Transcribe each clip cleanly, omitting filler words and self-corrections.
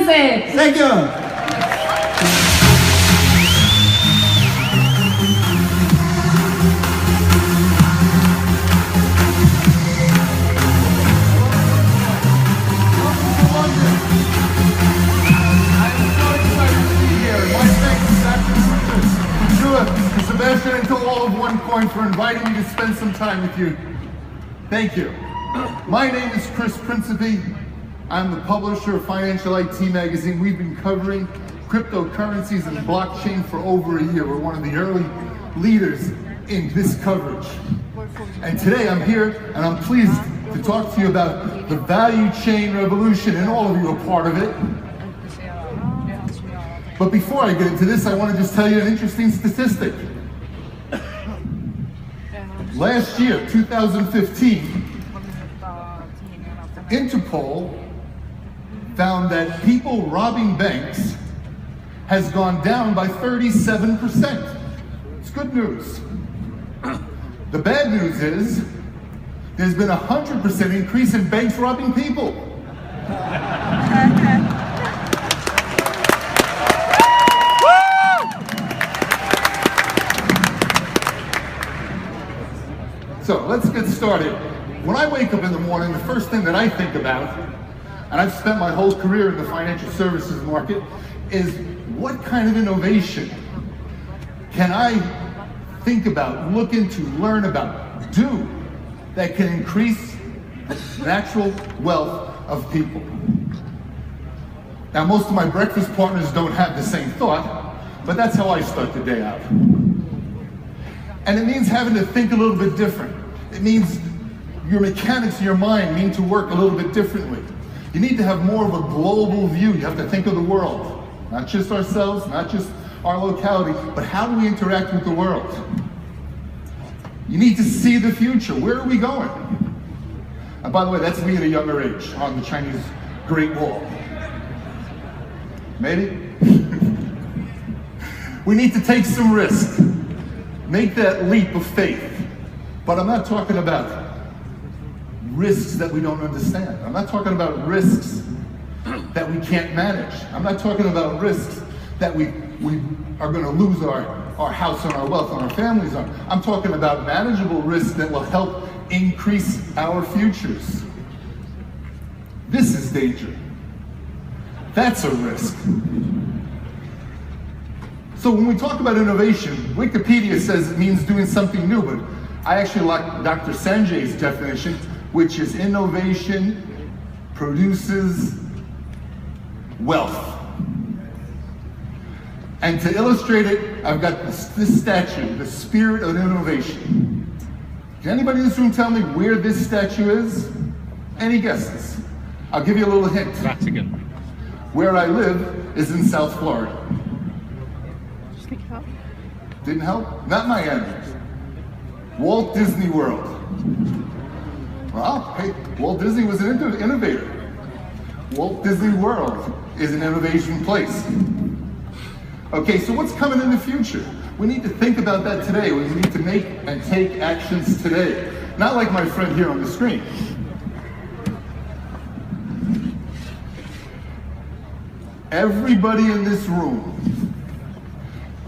Français. Thank you. Sebastian and to all of OneCoin for inviting me to spend some time with you. Thank you. My name is Principe. I'm the publisher of Financial IT Magazine. We've been covering cryptocurrencies and blockchain for over a year. We're one of the early leaders in this coverage. And today I'm here and I'm pleased to talk to you about the value chain revolution, and all of you are part of it. But before I get into this, I want to just tell you an interesting statistic. Last year, 2015, Interpol found that people robbing banks has gone down by 37%. It's good news. The bad news is there's been a 100% increase in banks robbing people. So let's get started. When I wake up in the morning, the first thing that I think about, and I've spent my whole career in the financial services market, is what kind of innovation can I think about, look into, learn about, do that can increase the natural wealth of people. Now, most of my breakfast partners don't have the same thought, but that's how I start the day out. And it means having to think a little bit different. It means your mechanics of your mind need to work a little bit differently. You need to have more of a global view. You have to think of the world, not just ourselves, not just our locality, but how do we interact with the world? You need to see the future. Where are we going? And by the way, that's me at a younger age on the Chinese Great Wall. Maybe? We need to take some risk. Make that leap of faith. But I'm not talking about risks that we don't understand. I'm not talking about risks that we can't manage. I'm not talking about risks that we are going to lose our house and our wealth and our families on. I'm talking about manageable risks that will help increase our futures. This is danger. That's a risk. So when we talk about innovation, Wikipedia says it means doing something new, but I actually like Dr. Sanjay's definition, which is innovation produces wealth. And to illustrate it, I've got this statue, the spirit of innovation. Can anybody in this room tell me where this statue is? Any guesses? I'll give you a little hint. Vatican. Where I live is in South Florida. Didn't help? Not Miami. Walt Disney World. Well, hey, Walt Disney was an innovator. Walt Disney World is an innovation place. Okay, so what's coming in the future? We need to think about that today. We need to make and take actions today. Not like my friend here on the screen. Everybody in this room,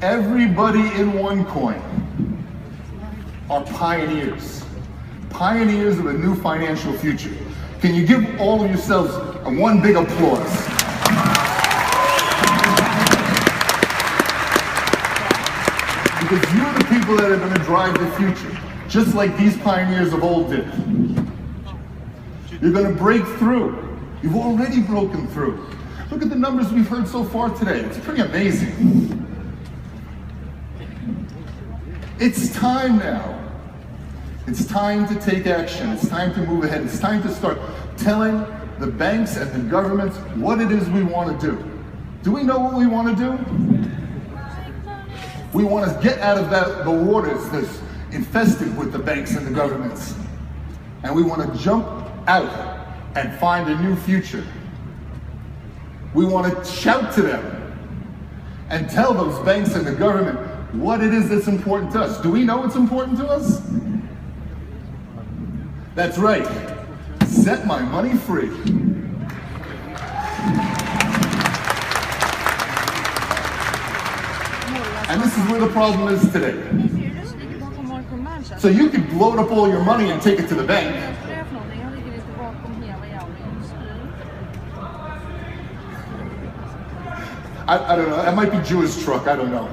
everybody in OneCoin are pioneers. Pioneers of a new financial future. Can you give all of yourselves one big applause? Because you're the people that are going to drive the future, just like these pioneers of old did. You're going to break through. You've already broken through. Look at the numbers we've heard so far today. It's pretty amazing. It's time now. It's time to take action. It's time to move ahead. It's time to start telling the banks and the governments what it is we want to do. Do we know what we want to do? We want to get out of the waters that's infested with the banks and the governments. And we want to jump out and find a new future. We want to shout to them and tell those banks and the government what it is that's important to us. Do we know what's important to us? That's right. Set my money free. And this is where the problem is today. So you could load up all your money and take it to the bank. I don't know, that might be Jewish truck, I don't know.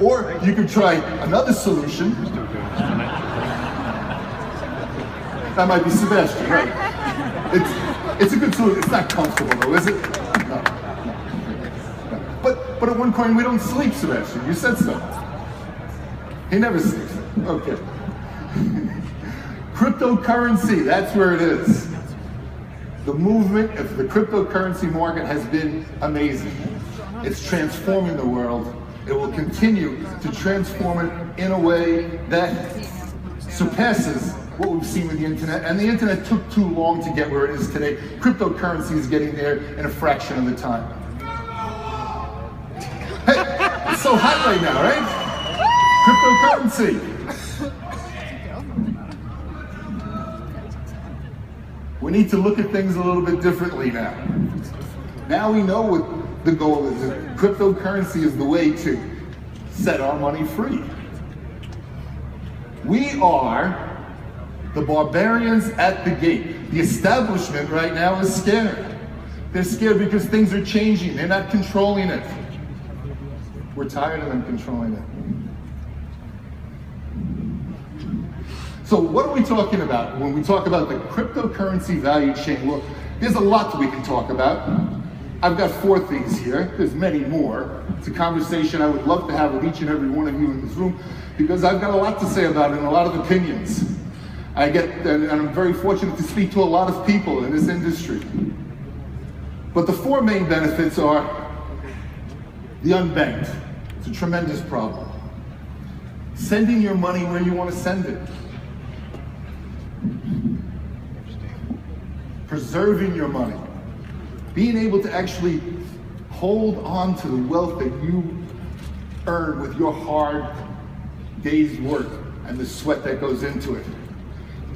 Or you could try another solution. That might be Sebastian, right? It's a good solution. It's not comfortable though, is it? No. But at OneCoin we don't sleep, Sebastian. You said so. He never sleeps. Okay. Cryptocurrency, that's where it is. The movement of the cryptocurrency market has been amazing. It's transforming the world. It will continue to transform it in a way that surpasses what we've seen with the internet. And the internet took too long to get where it is today. Cryptocurrency is getting there in a fraction of the time. Hey, it's so hot right now, right? Cryptocurrency. We need to look at things a little bit differently now. Now we know what the goal is. Cryptocurrency is the way to set our money free. We are the barbarians at the gate. The establishment right now is scared. They're scared because things are changing. They're not controlling it. We're tired of them controlling it. So what are we talking about when we talk about the cryptocurrency value chain? Well, there's a lot that we can talk about. I've got 4 things here. There's many more. It's a conversation I would love to have with each and every one of you in this room because I've got a lot to say about it and a lot of opinions. And I'm very fortunate to speak to a lot of people in this industry. But the 4 main benefits are the unbanked. It's a tremendous problem. Sending your money where you want to send it. Preserving your money. Being able to actually hold on to the wealth that you earn with your hard day's work and the sweat that goes into it.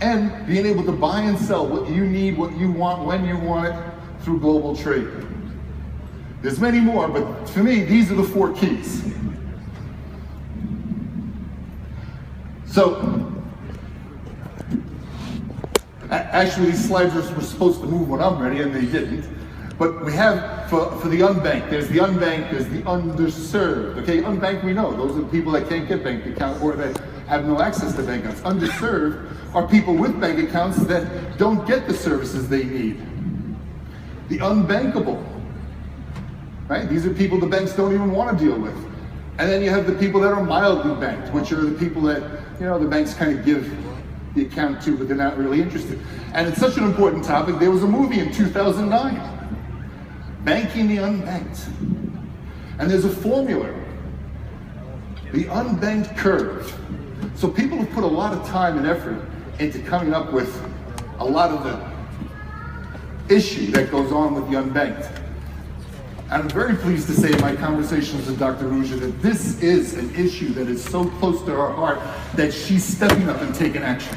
And being able to buy and sell what you need, what you want, when you want it, through global trade. There's many more, but for me, these are the 4 keys. So, actually these slides were supposed to move when I'm ready, and they didn't. But we have, for the unbanked, there's the unbanked, there's the underserved. Okay, unbanked we know, those are the people that can't get bank accounts or that have no access to bank accounts. Underserved are people with bank accounts that don't get the services they need. The unbankable, right? These are people the banks don't even want to deal with. And then you have the people that are mildly banked, which are the people that, you know, the banks kind of give the account to, but they're not really interested. And it's such an important topic. There was a movie in 2009, Banking the Unbanked. And there's a formula, the unbanked curve. So people have put a lot of time and effort into coming up with a lot of the issue that goes on with the unbanked. And I'm very pleased to say in my conversations with Dr. Ruja that this is an issue that is so close to her heart that she's stepping up and taking action.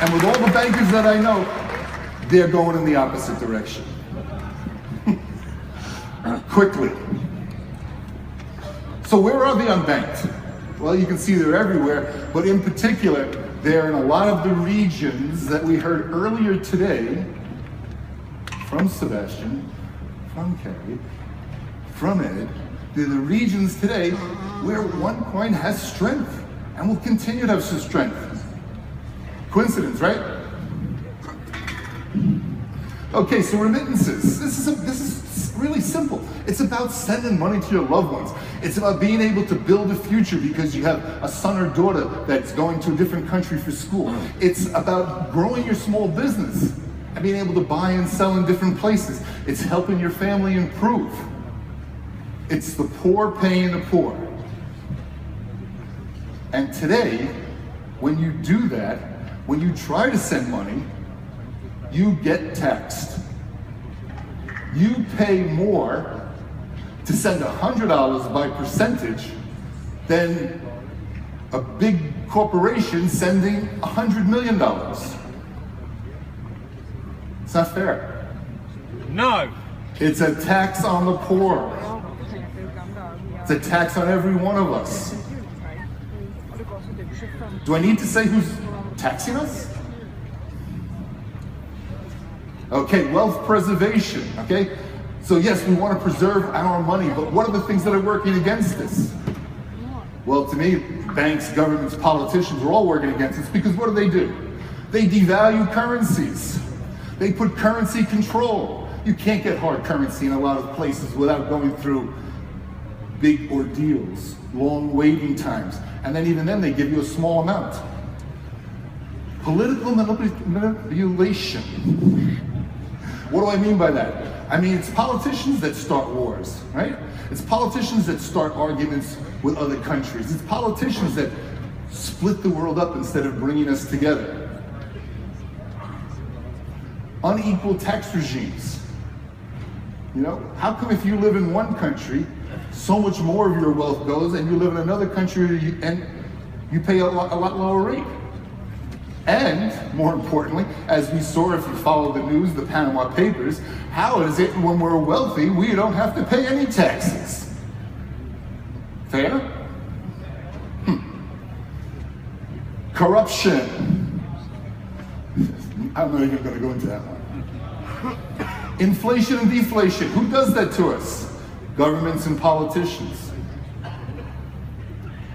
And with all the bankers that I know, they're going in the opposite direction. Quickly. So where are the unbanked? Well, you can see they're everywhere, but in particular, they're in a lot of the regions that we heard earlier today from Sebastian, from Kerry, from Ed. They're the regions today where OneCoin has strength and will continue to have some strength. Coincidence, right? Okay, so remittances. This is really simple. It's about sending money to your loved ones. It's about being able to build a future because you have a son or daughter that's going to a different country for school. It's about growing your small business and being able to buy and sell in different places. It's helping your family improve. It's the poor paying the poor. And today, when you do that, when you try to send money, you get taxed. You pay more to send $100 by percentage than a big corporation sending $100 million. It's not fair. No. It's a tax on the poor. It's a tax on every one of us. Do I need to say who's taxing us? Okay, wealth preservation, okay? So yes, we want to preserve our money, but what are the things that are working against us? Well, to me, banks, governments, politicians are all working against us because what do? They devalue currencies. They put currency control. You can't get hard currency in a lot of places without going through big ordeals, long waiting times, and then even then they give you a small amount. Political manipulation. What do I mean by that? I mean, it's politicians that start wars, right? It's politicians that start arguments with other countries. It's politicians that split the world up instead of bringing us together. Unequal tax regimes. You know, how come if you live in one country, so much more of your wealth goes, and you live in another country and you pay a lot lower rate? And, more importantly, as we saw if you follow the news, the Panama Papers, how is it when we're wealthy, we don't have to pay any taxes? Fair? Corruption. I'm not even going to go into that one. Inflation and deflation. Who does that to us? Governments and politicians.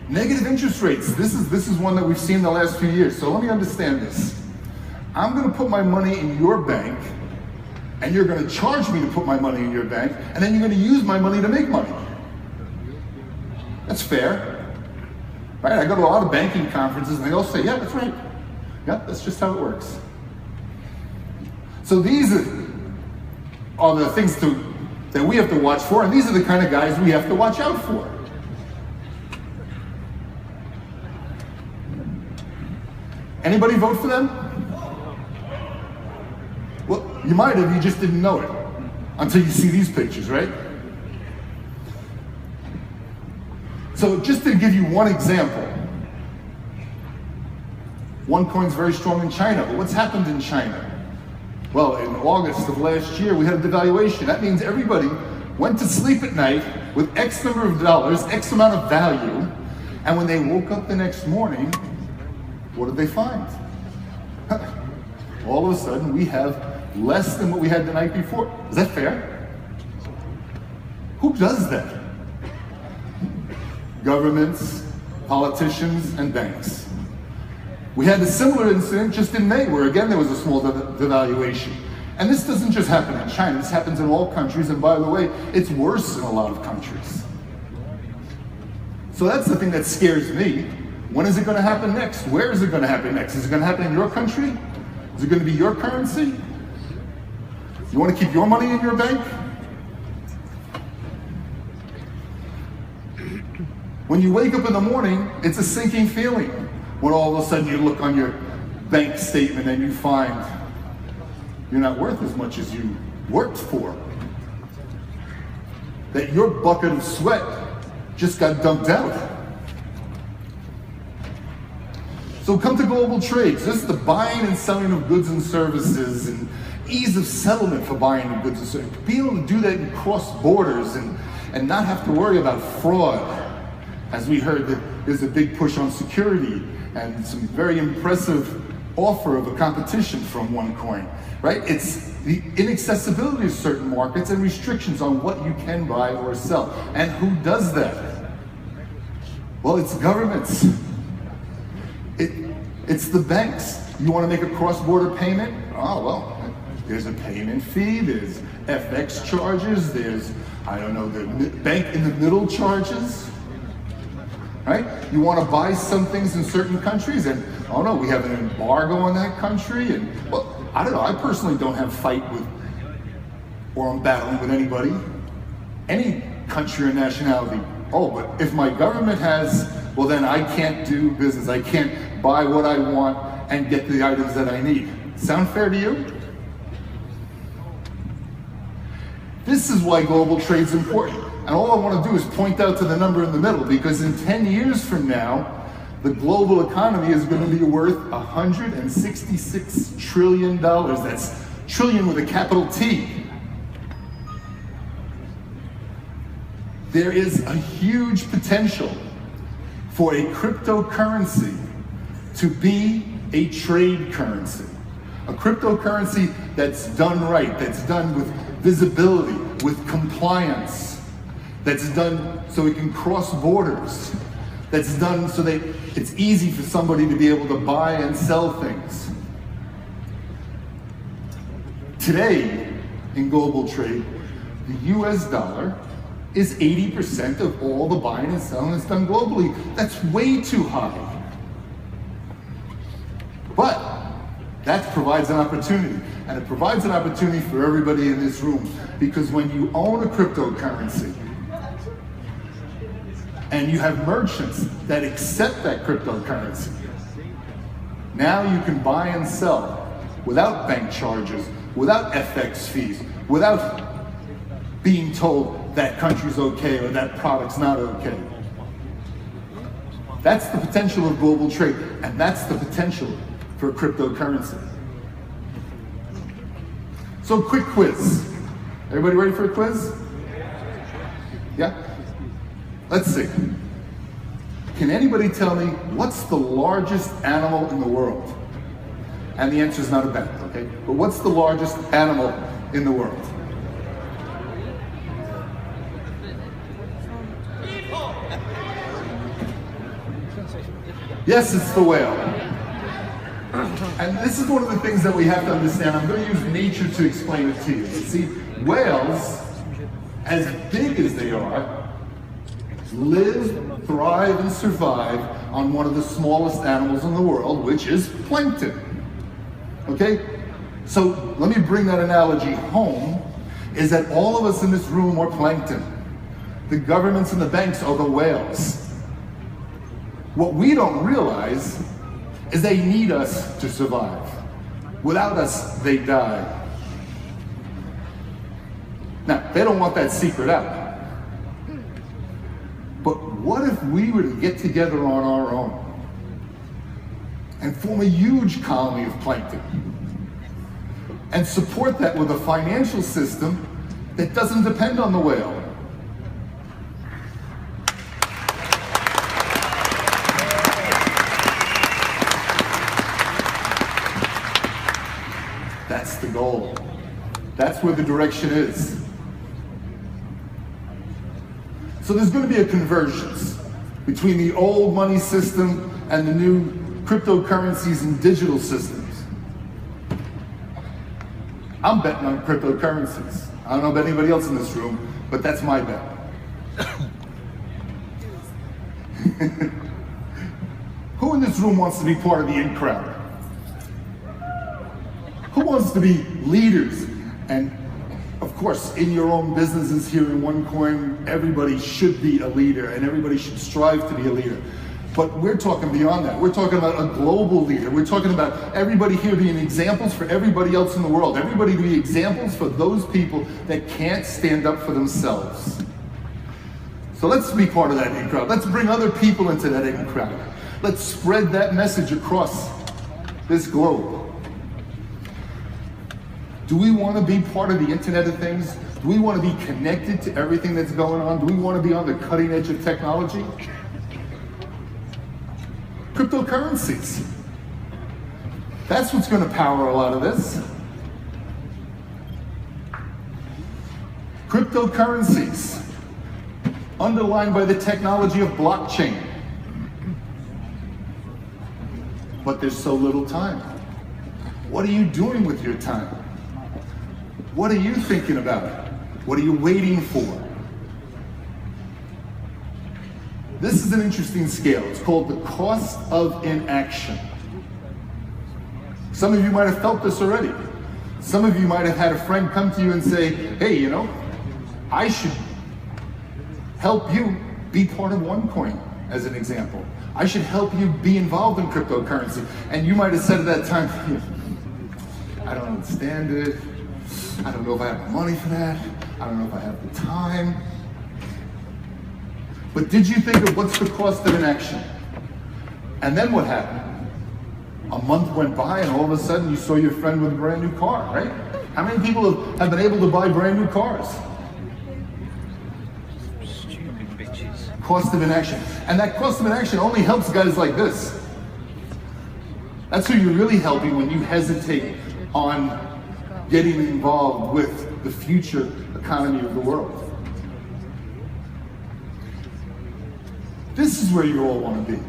Negative interest rates. This is one that we've seen the last few years. So let me understand this. I'm going to put my money in your bank, and you're going to charge me to put my money in your bank, and then you're going to use my money to make money. That's fair. Right? I go to a lot of banking conferences, and they all say, yeah, that's right. Yeah, that's just how it works. So these are the things that we have to watch for, and these are the kind of guys we have to watch out for. Anybody vote for them? Well, you might have, you just didn't know it until you see these pictures, right? So just to give you one example, OneCoin's very strong in China, but what's happened in China? Well, in August of last year, we had a devaluation. That means everybody went to sleep at night with X number of dollars, X amount of value, and when they woke up the next morning, what did they find? All of a sudden, we have less than what we had the night before. Is that fair? Who does that? Governments, politicians, and banks. We had a similar incident just in May, where again there was a small devaluation. And this doesn't just happen in China, this happens in all countries, and by the way, it's worse in a lot of countries. So that's the thing that scares me. When is it going to happen next? Where is it going to happen next? Is it going to happen in your country? Is it going to be your currency? You want to keep your money in your bank? When you wake up in the morning, it's a sinking feeling. When all of a sudden you look on your bank statement and you find you're not worth as much as you worked for. That your bucket of sweat just got dumped out. So come to global trades. This is the buying and selling of goods and services and ease of settlement for buying of goods and services. Being able to do that and cross borders and not have to worry about fraud. As we heard, that there's a big push on security and some very impressive offer of a competition from OneCoin, right? It's the inaccessibility of certain markets and restrictions on what you can buy or sell. And who does that? Well, it's governments. It's the banks. You want to make a cross-border payment? Oh, well, there's a payment fee, there's FX charges, there's, I don't know, the bank in the middle charges, right? You want to buy some things in certain countries and, oh no, we have an embargo on that country, and, well, I don't know, I personally don't have fight with, or I'm battling with anybody, any country or nationality. Oh, but if my government has, well then I can't do business, I can't buy what I want and get the items that I need. Sound fair to you? This is why global trade's important. And all I want to do is point out to the number in the middle, because in 10 years from now, the global economy is going to be worth $166 trillion. That's trillion with a capital T. There is a huge potential for a cryptocurrency to be a trade currency. A cryptocurrency that's done right, that's done with visibility, with compliance, that's done so it can cross borders, that's done so that it's easy for somebody to be able to buy and sell things. Today, in global trade, the US dollar is 80% of all the buying and selling that's done globally. That's way too high. But that provides an opportunity, and it provides an opportunity for everybody in this room, because when you own a cryptocurrency and you have merchants that accept that cryptocurrency, now you can buy and sell without bank charges, without FX fees, without being told that country's okay or that product's not okay. That's the potential of global trade, and that's the potential for cryptocurrency. So, quick quiz. Everybody ready for a quiz? Yeah? Let's see. Can anybody tell me what's the largest animal in the world? And the answer is not a bet, okay? But what's the largest animal in the world? Yes, it's the whale. And this is one of the things that we have to understand. I'm going to use nature to explain it to you. See, whales, as big as they are, live, thrive, and survive on one of the smallest animals in the world, which is plankton. Okay? So let me bring that analogy home, is that all of us in this room are plankton. The governments and the banks are the whales. What we don't realize is they need us to survive. Without us, they die. Now, they don't want that secret out. But what if we were to get together on our own and form a huge colony of plankton and support that with a financial system that doesn't depend on the whale? That's the goal. That's where the direction is. So there's going to be a convergence between the old money system and the new cryptocurrencies and digital systems. I'm betting on cryptocurrencies. I don't know about anybody else in this room, but that's my bet. Who in this room wants to be part of the in crowd? Who wants to be leaders? And of course, in your own businesses here in OneCoin, everybody should be a leader and everybody should strive to be a leader. But we're talking beyond that. We're talking about a global leader. We're talking about everybody here being examples for everybody else in the world. Everybody to be examples for those people that can't stand up for themselves. So let's be part of that in crowd. Let's bring other people into that in crowd. Let's spread that message across this globe. Do we want to be part of the Internet of Things? Do we want to be connected to everything that's going on? Do we want to be on the cutting edge of technology? Cryptocurrencies. That's what's going to power a lot of this. Cryptocurrencies, underlined by the technology of blockchain. But there's so little time. What are you doing with your time? What are you thinking about? What are you waiting for? This is an interesting scale. It's called the cost of inaction. Some of you might have felt this already. Some of you might have had a friend come to you and say, hey, you know, I should help you be part of OneCoin, as an example. I should help you be involved in cryptocurrency. And you might have said at that time, I don't understand it. I don't know if I have the money for that. I don't know if I have the time. But did you think of what's the cost of inaction? And then what happened? A month went by and all of a sudden you saw your friend with a brand new car, right? How many people have been able to buy brand new cars? Stupid bitches. Cost of inaction. And that cost of inaction only helps guys like this. That's who you're really helping when you hesitate on getting involved with the future economy of the world. This is where you all want to be.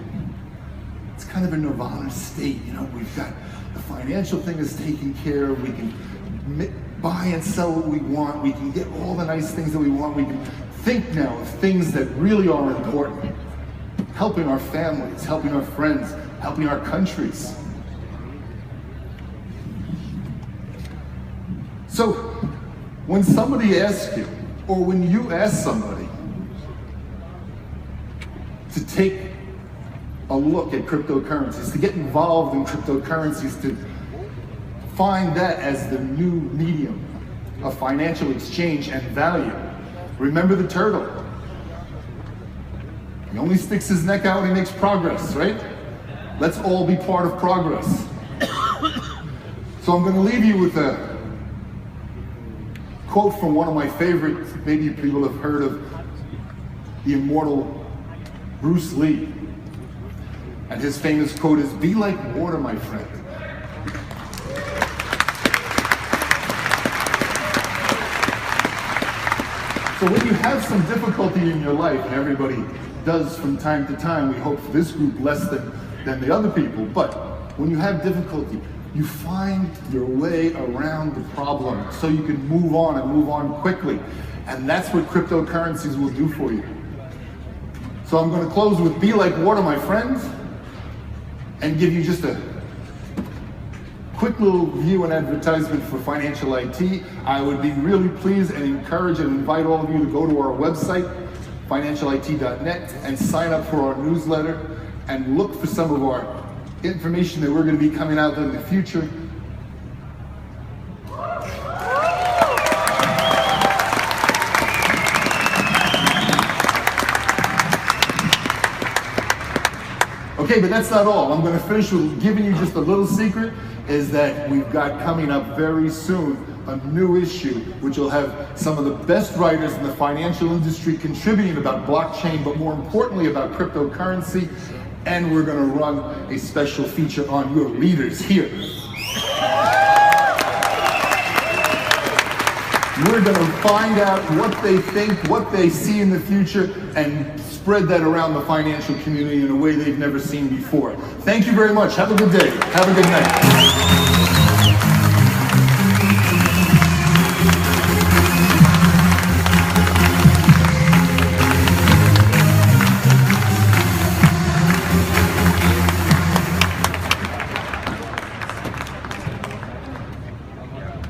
It's kind of a nirvana state, you know, we've got the financial thing is taken care of, we can buy and sell what we want, we can get all the nice things that we want, we can think now of things that really are important. Helping our families, helping our friends, helping our countries. So, when somebody asks you, or when you ask somebody to take a look at cryptocurrencies, to get involved in cryptocurrencies, to find that as the new medium of financial exchange and value, remember the turtle. He only sticks his neck out when he makes progress, right? Let's all be part of progress. So I'm going to leave you with a quote from one of my favorites. Maybe people have heard of the immortal Bruce Lee. And his famous quote is, "Be like water, my friend." So when you have some difficulty in your life, and everybody does from time to time, we hope for this group less than the other people, but when you have difficulty, you find your way around the problem so you can move on and move on quickly. And that's what cryptocurrencies will do for you. So I'm going to close with "Be like water, my friends," and give you just a quick little view and advertisement for Financial IT. I would be really pleased and encourage and invite all of you to go to our website, financialit.net, and sign up for our newsletter and look for some of our information that we're going to be coming out in the future. Okay, but that's not all. I'm going to finish with giving you just a little secret, is that we've got coming up very soon a new issue which will have some of the best writers in the financial industry contributing about blockchain, but more importantly about cryptocurrency, and we're going to run a special feature on your leaders here. We're going to find out what they think, what they see in the future, and spread that around the financial community in a way they've never seen before. Thank you very much. Have a good day. Have a good night.